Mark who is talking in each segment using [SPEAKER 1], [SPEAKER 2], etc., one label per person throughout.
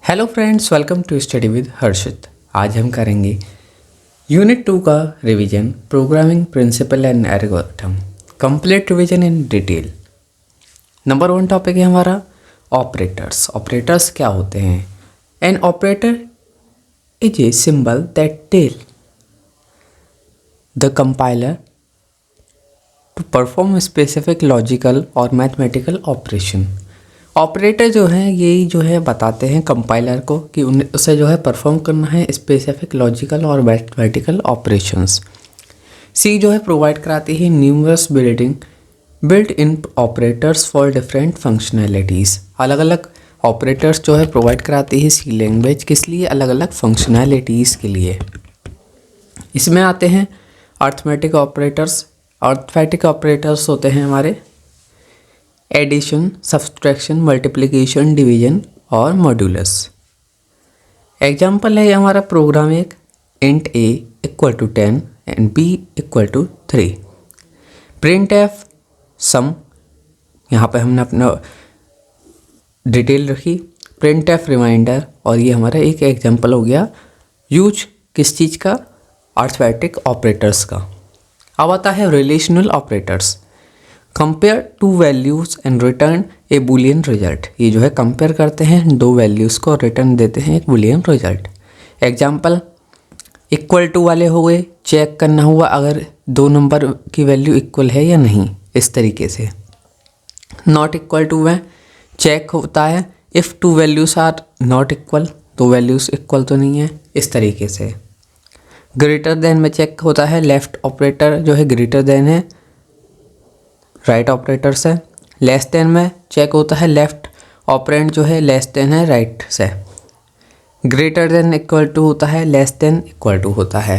[SPEAKER 1] Hello friends, welcome to study with Harshit. आज हम करेंगे यूनिट 2 का revision, programming principle and algorithm, complete revision in detail. Number 1 topic है हमारा ऑपरेटर्स। ऑपरेटर्स क्या होते हैं? An operator is a symbol that tell the compiler to perform specific logical और मैथमेटिकल ऑपरेशन। ऑपरेटर जो है यही जो है बताते हैं कंपाइलर को कि उसे जो है परफॉर्म करना है स्पेसिफिक लॉजिकल और मैथमेटिकल ऑपरेशंस। सी जो है प्रोवाइड कराती है numerous built in operators for different functionalities. अलग अलग ऑपरेटर्स जो है प्रोवाइड कराती है सी लैंग्वेज, किस लिए? अलग अलग फंक्शनैलिटीज़ के लिए। इसमें आते हैं अर्थमेटिक ऑपरेटर्स। अर्थमेटिक ऑपरेटर्स होते हैं हमारे एडिशन, सब्सट्रैक्शन, मल्टीप्लिकेशन, डिवीजन और मॉड्यूलस। एग्जाम्पल है हमारा प्रोग्राम एक int a equal to 10 and b equal to 3। Print f sum, यहाँ पे हमने अपना डिटेल रखी। प्रिंट एफ रिमाइंडर, और ये हमारा एक एग्जाम्पल हो गया यूज किस चीज़ का? अर्थमेटिक ऑपरेटर्स का। अब आता है relational operators. Compare two values and return A Boolean result. ये जो है कंपेयर करते हैं दो वैल्यूज़ को, रिटर्न देते हैं एक Boolean result. Example equal to वाले हो गए, चेक करना हुआ अगर दो नंबर की वैल्यू इक्वल है या नहीं, इस तरीके से। नॉट इक्वल टू में चेक होता है if two values are not equal, दो वैल्यूज़ इक्वल तो नहीं है, इस तरीके से। ग्रेटर देन में चेक होता है, लेफ्ट ऑपरेटर जो है ग्रेटर देन है, राइट ऑपरेटर्स है। लेस देन में चेक होता है लेफ्ट ऑपरेंड जो है लेस देन है राइट से। ग्रेटर देन इक्वल टू होता है, लेस देन इक्वल टू होता है।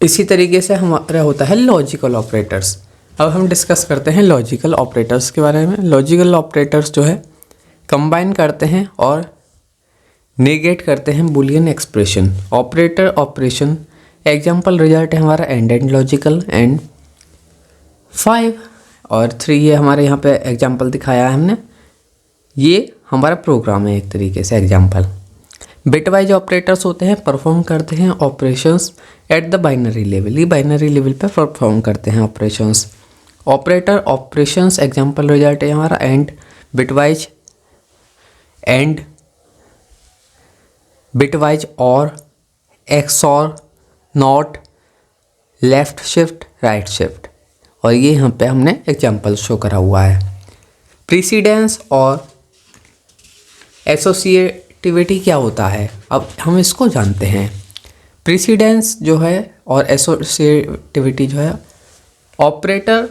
[SPEAKER 1] इसी तरीके से हमारा होता है लॉजिकल ऑपरेटर्स। अब हम डिस्कस करते हैं लॉजिकल ऑपरेटर्स के बारे में। लॉजिकल ऑपरेटर्स जो है कंबाइन करते हैं और नेगेट करते हैं Boolean expression. Operator operation example result है हमारा एंड लॉजिकल एंड 5 और 3, ये हमारे यहाँ पे एग्जाम्पल दिखाया है हमने। ये हमारा प्रोग्राम है एक तरीके से एग्जाम्पल। बिटवाइज ऑपरेटर्स होते हैं, परफॉर्म करते हैं operations at the binary level. ये बाइनरी लेवल पे परफॉर्म करते हैं operations. Operator operations example result है हमारा एंड, बिटवाइज एंड, बिटवाइज और, XOR, not, left shift, right shift. और ये यहाँ पे हमने एग्जाम्पल शो करा हुआ है। प्रीसीडेंस और एसोसिएटिविटी क्या होता है, अब हम इसको जानते हैं। प्रीसीडेंस जो है और एसोसिएटिविटी जो है, ऑपरेटर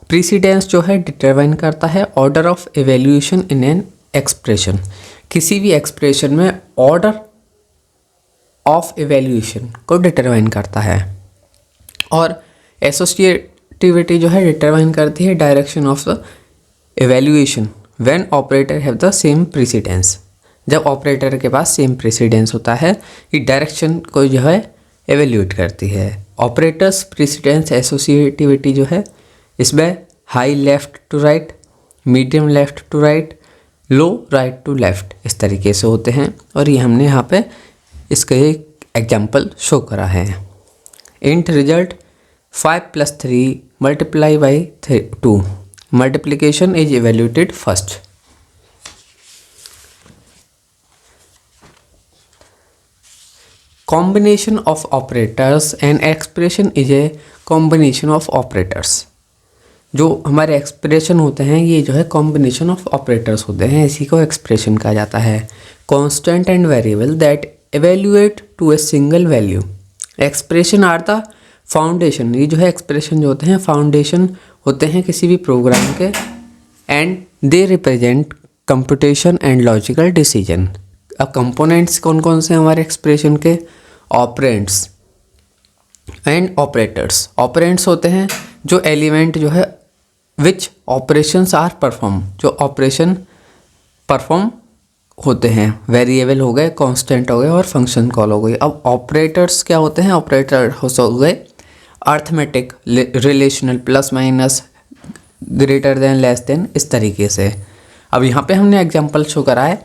[SPEAKER 1] प्रीसीडेंस जो है डिटरमाइन करता है order of evaluation in an expression. किसी भी एक्सप्रेशन में ऑर्डर ऑफ एवेल्यूएशन को डिटरमाइन करता है। और एसोसिएटिविटी जो है डिटरमाइन करती है direction of the evaluation when operator have the same precedence. जब ऑपरेटर के पास सेम प्रीसीडेंस होता है, ये डायरेक्शन को जो है एवेल्यूएट करती है। ऑपरेटर्स प्रीसीडेंस एसोसिएटिविटी जो है इसमें high left to right, medium left to right, low right to left, इस तरीके से होते हैं। और ये हमने यहाँ पे इसका एक एग्जाम्पल शो करा है। Int result 5 + 3 multiply by 2, multiplication is evaluated first. Combination of operators and expression is a combination of operators. जो हमारे एक्सप्रेशन होते हैं ये जो है कॉम्बिनेशन ऑफ ऑपरेटर्स होते हैं, इसी को एक्सप्रेशन कहा जाता है। Constant and variable that evaluate to a single value. Expression are the foundation. ये जो है एक्सप्रेशन जो होते हैं फाउंडेशन होते हैं किसी भी प्रोग्राम के, and they represent computation and logical decision. अब कंपोनेंट्स कौन कौन से हमारे एक्सप्रेशन के? Operands and operators. ऑपरेंड्स होते हैं जो एलिमेंट जो है विच ऑपरेशंस आर परफॉर्म, जो ऑपरेशन परफॉर्म होते हैं। वेरिएबल हो गए, कांस्टेंट हो गए और फंक्शन कॉल हो गई। अब ऑपरेटर्स क्या होते हैं? ऑपरेटर हो गए arithmetic, relational, plus minus, greater than, less than, इस तरीके से। अब यहाँ पे हमने एग्जांपल शो करा है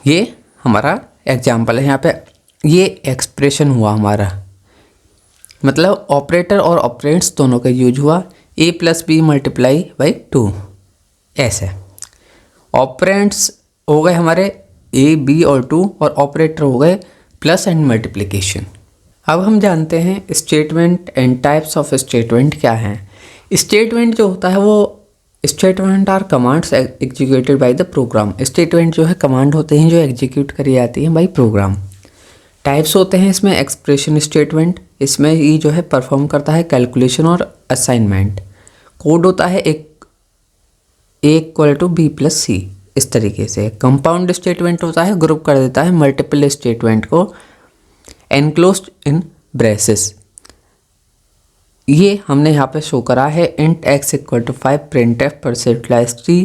[SPEAKER 1] ये हमारा एग्जाम्पल है। यहाँ पे ये एक्सप्रेशन हुआ हमारा, मतलब ऑपरेटर और ऑपरेंड्स दोनों का यूज हुआ। a + b × 2 ऐसे ऑपरेंड्स हो गए हमारे a, b और 2, और ऑपरेटर हो गए प्लस एंड मल्टीप्लिकेशन। अब हम जानते हैं statement and types of statement क्या हैं। स्टेटमेंट जो होता है वो statement are commands executed by the program. Statement जो है कमांड होते हैं जो एग्जीक्यूट करी जाती हैं बाय प्रोग्राम। टाइप्स होते हैं इसमें एक्सप्रेशन स्टेटमेंट, इसमें ये जो है परफॉर्म करता है कैलकुलेशन और असाइनमेंट। कोड होता है A = B + C, इस तरीके से। कंपाउंड स्टेटमेंट होता है, ग्रुप कर देता है मल्टीपल स्टेटमेंट को एनक्लोज्ड इन ब्रेसेस। ये हमने यहाँ पे शो करा है int x = 5 printf %t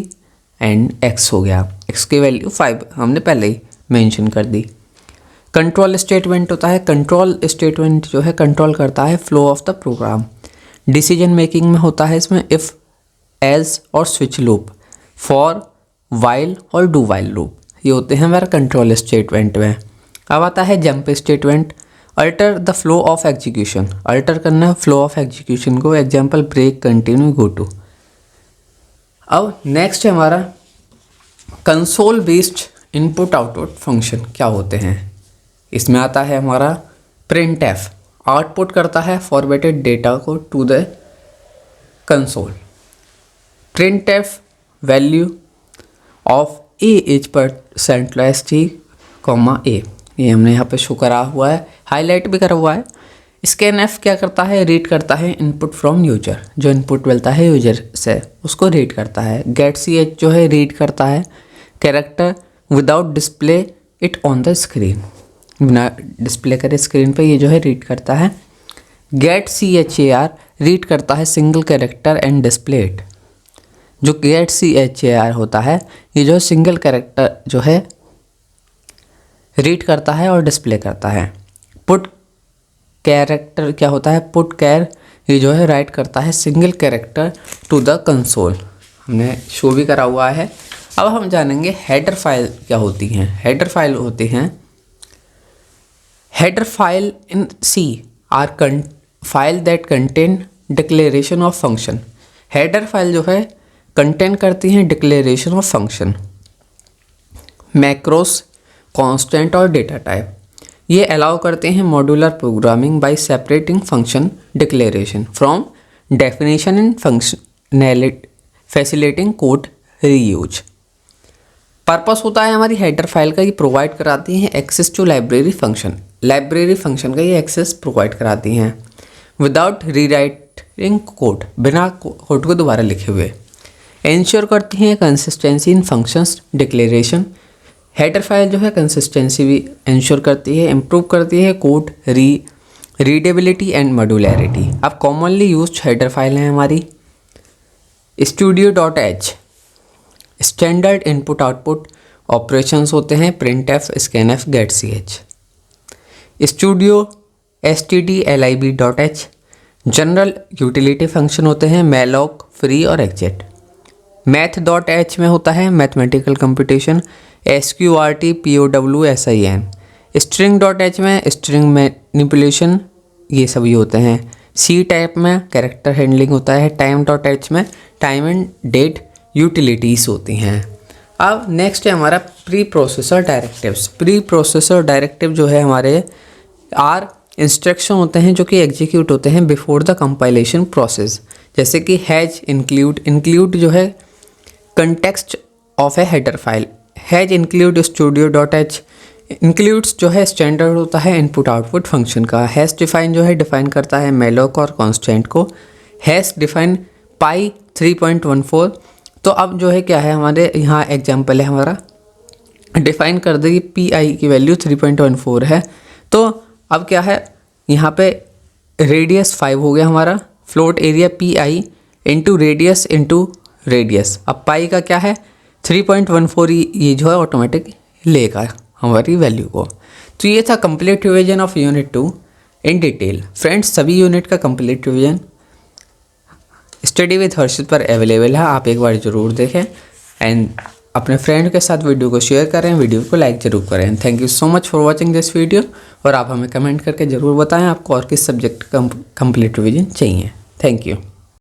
[SPEAKER 1] and x हो गया, x की वैल्यू 5 हमने पहले ही मेंशन कर दी। कंट्रोल स्टेटमेंट होता है, कंट्रोल स्टेटमेंट जो है कंट्रोल करता है flow of the program. Decision making में होता है इसमें इफ़, एल्स और स्विच लूप, फॉर, वाइल और डू वाइल लूप, ये होते हैं हमारे कंट्रोल स्टेटमेंट में। अब आता है jump statement, alter the flow of execution, alter करना है फ्लो ऑफ एग्जीक्यूशन को, example break, continue, go to. अब नेक्स्ट है हमारा console based input output function क्या होते हैं। इसमें आता है हमारा printf, आउटपुट करता है फॉर्मेटेड डेटा को to the console. printf value of a is %t, a, ये हमने यहाँ पे शो करा हुआ है, हाईलाइट भी करा हुआ है। स्कैनf क्या करता है, रीड करता है इनपुट फ्रॉम यूजर, जो इनपुट मिलता है यूजर से उसको रीड करता है। getch जो है रीड करता है character without display it on the screen, बिना डिस्प्ले करे स्क्रीन पे ये जो है रीड करता है। getchar रीड करता है single character and display it, जो getchar होता है ये जो सिंगल कैरेक्टर जो है रीड करता है और डिस्प्ले करता है। पुट कैरेक्टर क्या होता है, पुट कैर ये जो है राइट करता है single character to the console, हमने शो भी करा हुआ है। अब हम जानेंगे हेडर फाइल क्या होती हैं। हेडर फाइल होती हैं, header file in C are file that contain declaration of function. Header file जो है कंटेन करती हैं declaration of function, macros, constant और डेटा टाइप। ये अलाउ करते हैं modular programming bye separating function declaration from definition and functionality, facilitating code reuse. Purpose होता है हमारी हेडर फाइल का, ये प्रोवाइड कराती हैं access to library function, library function का ये एक्सेस प्रोवाइड कराती हैं विदाउट रीराइटिंग कोड, बिना कोड को दोबारा लिखे हुए। इंश्योर करती हैं consistency in functions declaration. Header file जो है कंसिस्टेंसी भी इंश्योर करती है, इम्प्रूव करती है कोड रीडेबिलिटी एंड मॉड्यूलैरिटी। अब कॉमनली यूज्ड हेडर फाइल हैं हमारी studio.h, standard input output operations होते हैं printf, scanf, getch। Studio stdlib.h, general utility function होते हैं malloc, फ्री और exit। math.h में होता है mathematical computation, sqrt, pow, sin। string.h में स्ट्रिंग मैनिपुलेशन, ये सभी होते हैं। सी टाइप में कैरेक्टर हैंडलिंग होता है, टाइम.h में टाइम एंड डेट यूटिलिटीज़ होती हैं। अब नेक्स्ट है हमारा pre processor directives. Pre processor directive जो है हमारे आर इंस्ट्रक्शन होते हैं जो कि एग्जीक्यूट होते हैं बिफोर द कंपाइलेशन प्रोसेस, जैसे कि हैज, इंक्लूड जो है context of A header file, has include studio.h, includes जो है स्टैंडर्ड होता है इनपुट आउटपुट फंक्शन का। हैश डिफाइन जो है डिफाइन करता है malloc और कांस्टेंट को। हैश डिफाइन पाई 3.14। तो अब जो है क्या है हमारे यहाँ एग्जांपल है हमारा, डिफाइन कर देगी पी.आई की वैल्यू 3.14 है। तो अब क्या है यहाँ पे रेडियस 5 हो गया हमारा, float area PI into radius. अब पाई का क्या है 3.14, ये जो है ऑटोमेटिक लेगा हमारी वैल्यू को। तो ये था complete revision of unit 2 in detail. Friends सभी यूनिट का कंप्लीट रिवीजन स्टडी विद हर्षित पर अवेलेबल है, आप एक बार ज़रूर देखें। एंड अपने फ्रेंड के साथ वीडियो को शेयर करें, वीडियो को लाइक ज़रूर करें। Thank you so much for watching this video. और आप हमें कमेंट करके ज़रूर बताएं आपको और किस सब्जेक्ट का कंप्लीट रिवीजन चाहिए। Thank you.